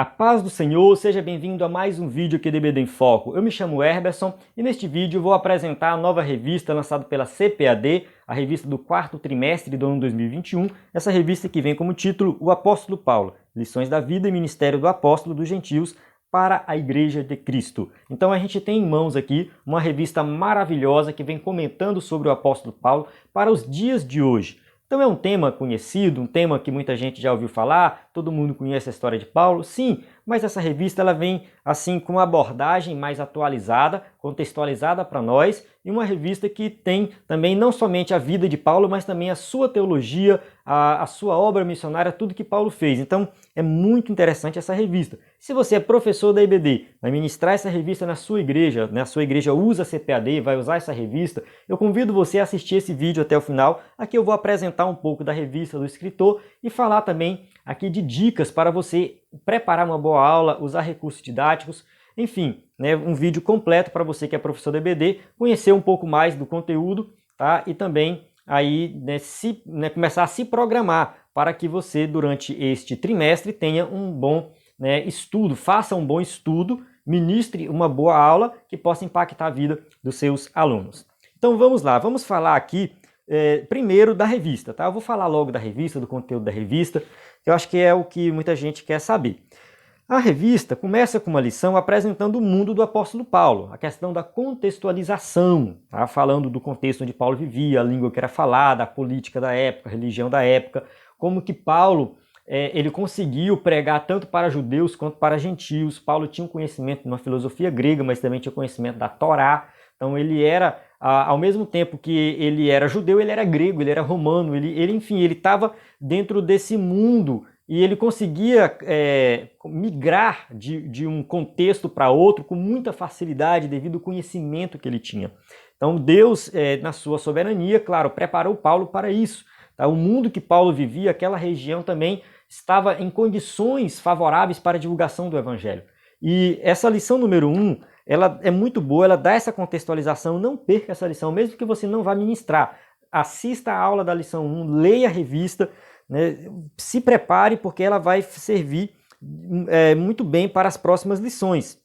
A paz do Senhor, seja bem-vindo a mais um vídeo aqui do EBD em Foco. Eu me chamo Herberson e neste vídeo eu vou apresentar a nova revista lançada pela CPAD, a revista do quarto trimestre do ano 2021, essa revista que vem como título O Apóstolo Paulo, Lições da Vida e Ministério do Apóstolo dos Gentios para a Igreja de Cristo. Então a gente tem em mãos aqui uma revista maravilhosa que vem comentando sobre o Apóstolo Paulo para os dias de hoje. Então é um tema conhecido, um tema que muita gente já ouviu falar, todo mundo conhece a história de Paulo, sim, mas essa revista ela vem assim com uma abordagem mais atualizada, contextualizada para nós, e uma revista que tem também não somente a vida de Paulo, mas também a sua teologia, a sua obra missionária, tudo que Paulo fez. Então é muito interessante essa revista. Se você é professor da EBD, vai ministrar essa revista na sua igreja usa a CPAD, vai usar essa revista, eu convido você a assistir esse vídeo até o final. Aqui eu vou apresentar um pouco da revista do escritor e falar também aqui de dicas para você preparar uma boa aula, usar recursos didáticos, enfim, um vídeo completo para você que é professor da EBD, conhecer um pouco mais do conteúdo, tá? E também aí começar a se programar para que você durante este trimestre tenha um bom estudo, faça um bom estudo, ministre uma boa aula que possa impactar a vida dos seus alunos. Então vamos lá, vamos falar aqui primeiro da revista, tá? Eu vou falar logo da revista, do conteúdo da revista, que eu acho que é o que muita gente quer saber. A revista começa com uma lição apresentando o mundo do apóstolo Paulo, a questão da contextualização, tá? Falando do contexto onde Paulo vivia, a língua que era falada, a política da época, a religião da época, como que Paulo ele conseguiu pregar tanto para judeus quanto para gentios. Paulo tinha um conhecimento de uma filosofia grega, mas também tinha conhecimento da Torá. Então ele era, ao mesmo tempo que ele era judeu, ele era grego, ele era romano, enfim, ele estava dentro desse mundo e ele conseguia migrar de um contexto para outro com muita facilidade devido ao conhecimento que ele tinha. Então Deus, na sua soberania, claro, preparou Paulo para isso. Tá? O mundo que Paulo vivia, aquela região também estava em condições favoráveis para a divulgação do Evangelho. E essa lição número 1, ela é muito boa, ela dá essa contextualização, não perca essa lição, mesmo que você não vá ministrar. Assista a aula da lição 1, leia a revista, se prepare porque ela vai servir muito bem para as próximas lições.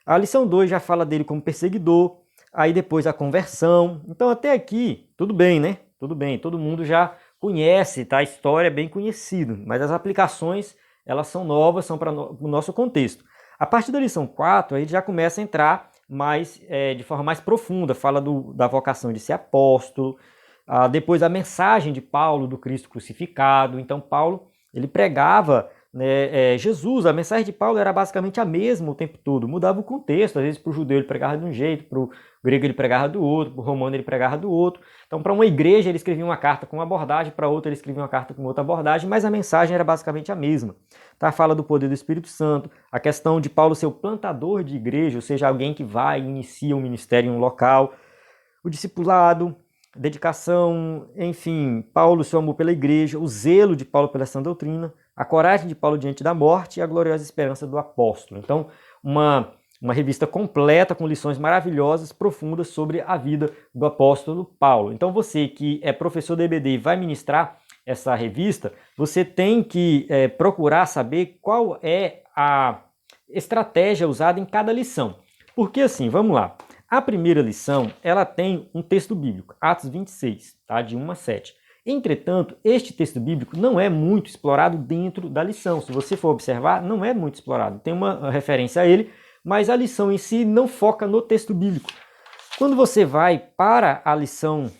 A lição 2 já fala dele como perseguidor, aí depois a conversão. Então até aqui, tudo bem, né? Tudo bem, todo mundo já conhece, tá? A história é bem conhecida, mas as aplicações, elas são novas, são para o nosso contexto. A partir da lição 4, a gente já começa a entrar de forma mais profunda, fala da vocação de ser apóstolo, depois a mensagem de Paulo do Cristo crucificado. Então Paulo, ele pregava Jesus, a mensagem de Paulo era basicamente a mesma o tempo todo, mudava o contexto, às vezes para o judeu ele pregava de um jeito, para o grego ele pregava do outro, para o romano ele pregava do outro. Então para uma igreja ele escrevia uma carta com uma abordagem, para outra ele escrevia uma carta com outra abordagem, mas a mensagem era basicamente a mesma. Tá? Fala do poder do Espírito Santo, a questão de Paulo ser o plantador de igreja, ou seja, alguém que vai e inicia um ministério em um local, o discipulado, dedicação, enfim, Paulo, seu amor pela igreja, o zelo de Paulo pela sã doutrina, a coragem de Paulo diante da morte e a gloriosa esperança do apóstolo. Então, uma revista completa com lições maravilhosas, profundas sobre a vida do apóstolo Paulo. Então, você que é professor da EBD e vai ministrar essa revista, você tem que procurar saber qual é a estratégia usada em cada lição. Porque assim, vamos lá. A primeira lição, ela tem um texto bíblico, Atos 26, tá? De 1 a 7. Entretanto, este texto bíblico não é muito explorado dentro da lição. Se você for observar, não é muito explorado. Tem uma referência a ele, mas a lição em si não foca no texto bíblico. Quando você vai para a lição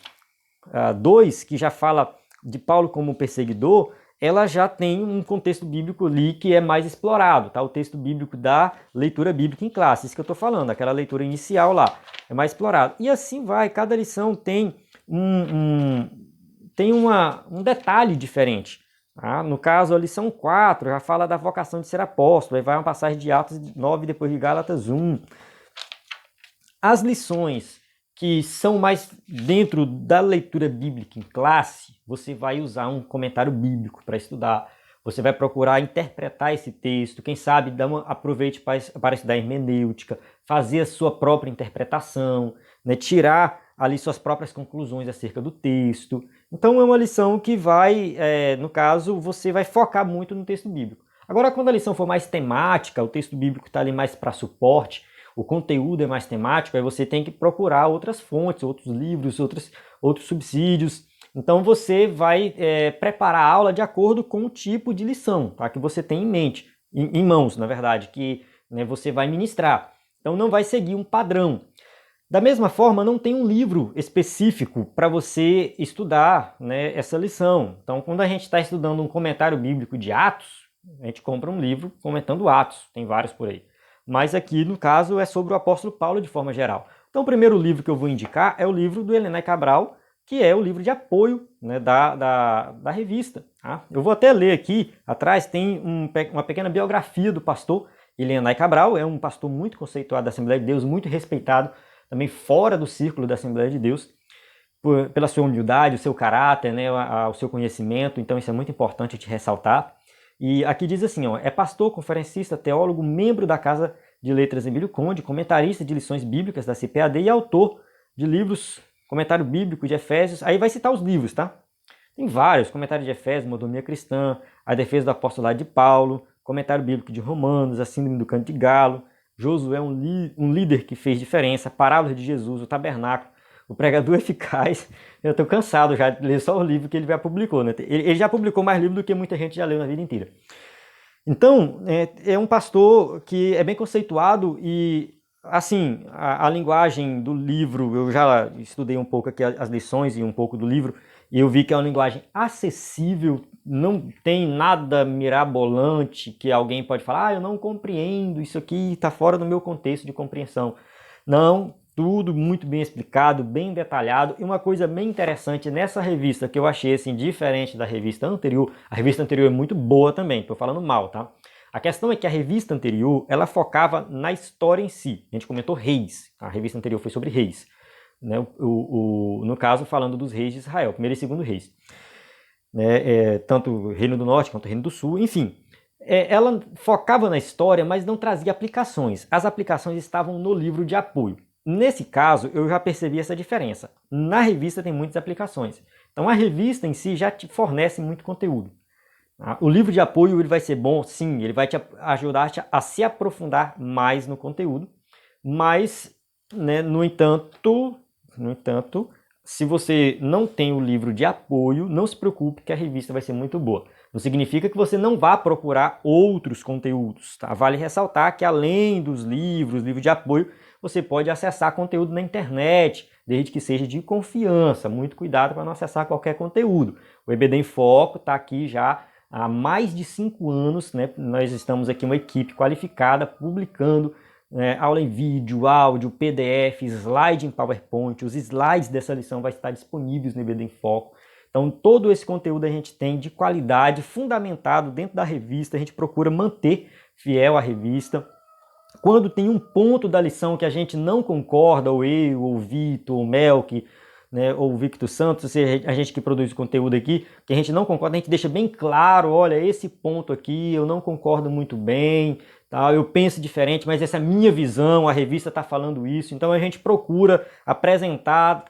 2, que já fala de Paulo como perseguidor, ela já tem um contexto bíblico ali que é mais explorado, tá? O texto bíblico da leitura bíblica em classe, isso que eu estou falando, aquela leitura inicial lá, é mais explorado. E assim vai, cada lição tem um detalhe diferente. Tá? No caso, a lição 4 já fala da vocação de ser apóstolo, aí vai uma passagem de Atos 9, depois de Gálatas 1. As lições que são mais dentro da leitura bíblica em classe, você vai usar um comentário bíblico para estudar, você vai procurar interpretar esse texto, quem sabe aproveite para estudar hermenêutica, fazer a sua própria interpretação, tirar ali suas próprias conclusões acerca do texto. Então é uma lição que vai, no caso, você vai focar muito no texto bíblico. Agora, quando a lição for mais temática, o texto bíblico está ali mais para suporte, o conteúdo é mais temático, aí você tem que procurar outras fontes, outros livros, outros subsídios. Então você vai preparar a aula de acordo com o tipo de lição, tá? Que você tem em mente, em mãos, na verdade, que, né, você vai ministrar. Então não vai seguir um padrão. Da mesma forma, não tem um livro específico para você estudar, né, essa lição. Então, quando a gente está estudando um comentário bíblico de Atos, a gente compra um livro comentando Atos, tem vários por aí. Mas aqui, no caso, é sobre o apóstolo Paulo de forma geral. Então, o primeiro livro que eu vou indicar é o livro do Helenay Cabral, que é o livro de apoio, né, da revista. Tá? Eu vou até ler aqui, atrás tem uma pequena biografia do pastor Helenay Cabral, é um pastor muito conceituado da Assembleia de Deus, muito respeitado, também fora do círculo da Assembleia de Deus, pela sua humildade, o seu caráter, né, o seu conhecimento, então isso é muito importante te ressaltar. E aqui diz assim, ó, é pastor, conferencista, teólogo, membro da Casa de Letras Emílio Conde, comentarista de lições bíblicas da CPAD e autor de livros, comentário bíblico de Efésios, aí vai citar os livros, tá? Tem vários, comentário de Efésios, Mordomia Cristã, A Defesa do Apostolado de Paulo, comentário bíblico de Romanos, A Síndrome do Canto de Galo, Josué, um líder que fez diferença, Parábolas de Jesus, o Tabernáculo, o Pregador Eficaz. Eu estou cansado já de ler só o livro que ele já publicou, né? Ele já publicou mais livros do que muita gente já leu na vida inteira. Então, é um pastor que é bem conceituado e, assim, a linguagem do livro, eu já estudei um pouco aqui as lições e um pouco do livro, e eu vi que é uma linguagem acessível, não tem nada mirabolante que alguém pode falar, eu não compreendo, isso aqui está fora do meu contexto de compreensão. Não, tudo muito bem explicado, bem detalhado, e uma coisa bem interessante nessa revista que eu achei assim, diferente da revista anterior, a revista anterior é muito boa também, estou falando mal, tá? A questão é que a revista anterior, ela focava na história em si, a gente comentou reis, a revista anterior foi sobre reis, né? No caso falando dos reis de Israel, primeiro e segundo reis, né? Tanto o Reino do Norte quanto o Reino do Sul, enfim. Ela focava na história, mas não trazia aplicações, as aplicações estavam no livro de apoio. Nesse caso, eu já percebi essa diferença. Na revista tem muitas aplicações. Então a revista em si já te fornece muito conteúdo. O livro de apoio ele vai ser bom, sim, ele vai te ajudar a se aprofundar mais no conteúdo, mas, né, no entanto, se você não tem o livro de apoio, não se preocupe que a revista vai ser muito boa. Não significa que você não vá procurar outros conteúdos, tá? Vale ressaltar que além dos livros, livro de apoio, você pode acessar conteúdo na internet, desde que seja de confiança. Muito cuidado para não acessar qualquer conteúdo. O EBD em Foco está aqui já há mais de 5 anos, né? Nós estamos aqui uma equipe qualificada, publicando aula em vídeo, áudio, PDF, slide em PowerPoint. Os slides dessa lição vão estar disponíveis no EBD em Foco. Então todo esse conteúdo a gente tem de qualidade, fundamentado dentro da revista, a gente procura manter fiel à revista. Quando tem um ponto da lição que a gente não concorda, ou eu, ou o Vitor, ou o Melk, né, ou o Victor Santos, ou seja, a gente que produz o conteúdo aqui, que a gente não concorda, a gente deixa bem claro, olha, esse ponto aqui eu não concordo muito bem, tá? Eu penso diferente, mas essa é a minha visão, a revista está falando isso, então a gente procura apresentar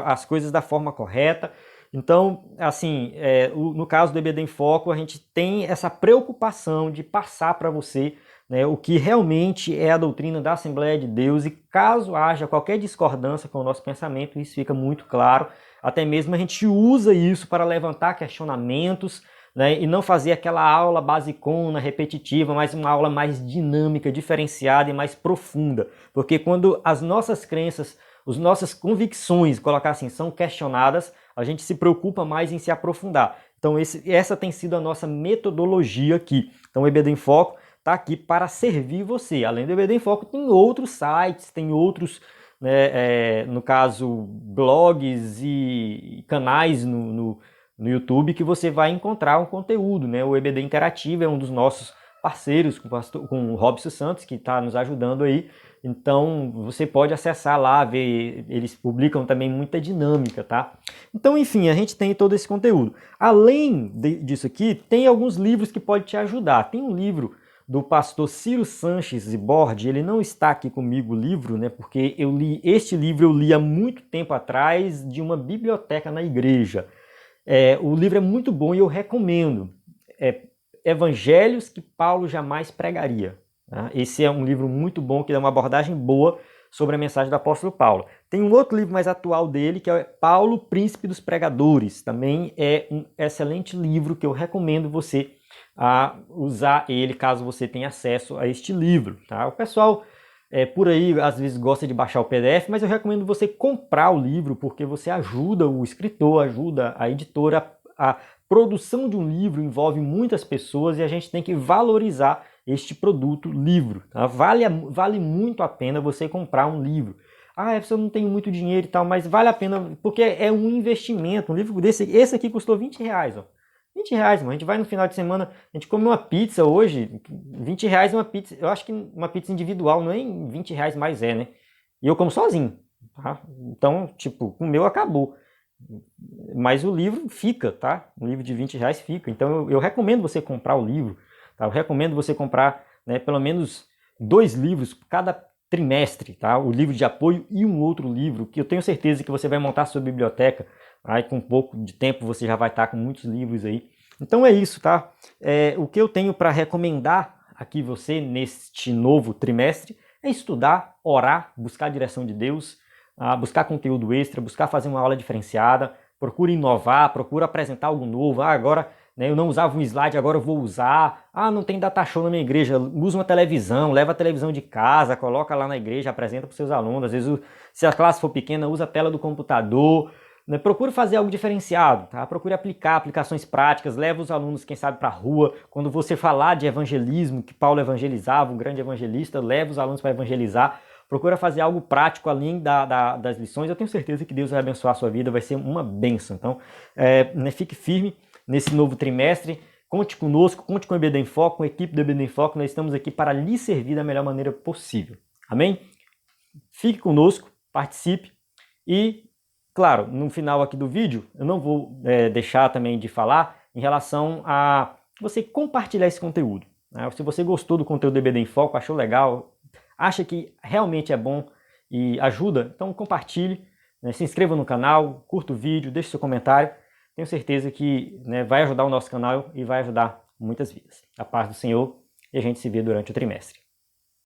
as coisas da forma correta. Então, assim, no caso do EBD em Foco, a gente tem essa preocupação de passar para você, né, o que realmente é a doutrina da Assembleia de Deus, e caso haja qualquer discordância com o nosso pensamento, isso fica muito claro. Até mesmo a gente usa isso para levantar questionamentos, né, e não fazer aquela aula basicona, repetitiva, mas uma aula mais dinâmica, diferenciada e mais profunda. Porque quando as nossas crenças, as nossas convicções, colocar assim, são questionadas, a gente se preocupa mais em se aprofundar. Então essa tem sido a nossa metodologia aqui. Então o EBD em Foco está aqui para servir você. Além do EBD em Foco, tem outros sites, tem outros, né, no caso, blogs e canais no YouTube que você vai encontrar um conteúdo, né? O EBD Interativo é um dos nossos parceiros com o Robson Santos, que está nos ajudando aí. Então, você pode acessar lá, ver, eles publicam também muita dinâmica, tá? Então, enfim, a gente tem todo esse conteúdo. Além disso aqui, tem alguns livros que podem te ajudar. Tem um livro do pastor Ciro Sanches Bordi, ele não está aqui comigo o livro, né? Porque este livro eu li há muito tempo atrás de uma biblioteca na igreja. O livro é muito bom e eu recomendo. Evangelhos que Paulo jamais pregaria. Tá? Esse é um livro muito bom, que dá uma abordagem boa sobre a mensagem do apóstolo Paulo. Tem um outro livro mais atual dele, que é Paulo, Príncipe dos Pregadores. Também é um excelente livro que eu recomendo você usar ele, caso você tenha acesso a este livro. Tá? O pessoal por aí às vezes gosta de baixar o PDF, mas eu recomendo você comprar o livro, porque você ajuda o escritor, ajuda a editora. A produção de um livro envolve muitas pessoas e a gente tem que valorizar este produto, livro. Tá? Vale muito a pena você comprar um livro. Eu não tenho muito dinheiro e tal, mas vale a pena, porque é um investimento. Um livro desse, esse aqui custou R$20, ó. R$20, mano. A gente vai no final de semana, a gente come uma pizza hoje, R$20 uma pizza. Eu acho que uma pizza individual não é R$20 mais né? E eu como sozinho, tá? Então, tipo, o meu acabou. Mas o livro fica, tá? Um livro de R$20 fica. Então eu recomendo você comprar o livro, tá? Eu recomendo você comprar, né, pelo menos 2 livros cada trimestre, tá? O livro de apoio e um outro livro, que eu tenho certeza que você vai montar a sua biblioteca. Aí com um pouco de tempo você já vai estar com muitos livros aí. Então é isso, tá? O que eu tenho para recomendar aqui você neste novo trimestre é estudar, orar, buscar a direção de Deus, buscar conteúdo extra, buscar fazer uma aula diferenciada, procura inovar, procura apresentar algo novo. Agora, né, eu não usava um slide, agora eu vou usar. Não tem data show na minha igreja, usa uma televisão, leva a televisão de casa, coloca lá na igreja, apresenta para os seus alunos. Às vezes, se a classe for pequena, usa a tela do computador. Né? Procure fazer algo diferenciado, tá? Procure aplicar aplicações práticas, leva os alunos, quem sabe, para a rua. Quando você falar de evangelismo, que Paulo evangelizava, um grande evangelista, leva os alunos para evangelizar. Procura fazer algo prático além das lições. Eu tenho certeza que Deus vai abençoar a sua vida, vai ser uma bênção. Então, né, fique firme nesse novo trimestre. Conte conosco, conte com o EBD em Foco, com a equipe do EBD em Foco. Nós estamos aqui para lhe servir da melhor maneira possível. Amém? Fique conosco, participe e, claro, no final aqui do vídeo, eu não vou deixar também de falar em relação a você compartilhar esse conteúdo. Né? Se você gostou do conteúdo do EBD em Foco, achou legal, acha que realmente é bom e ajuda, então compartilhe, né, se inscreva no canal, curta o vídeo, deixe seu comentário. Tenho certeza que, né, vai ajudar o nosso canal e vai ajudar muitas vidas. A paz do Senhor e a gente se vê durante o trimestre.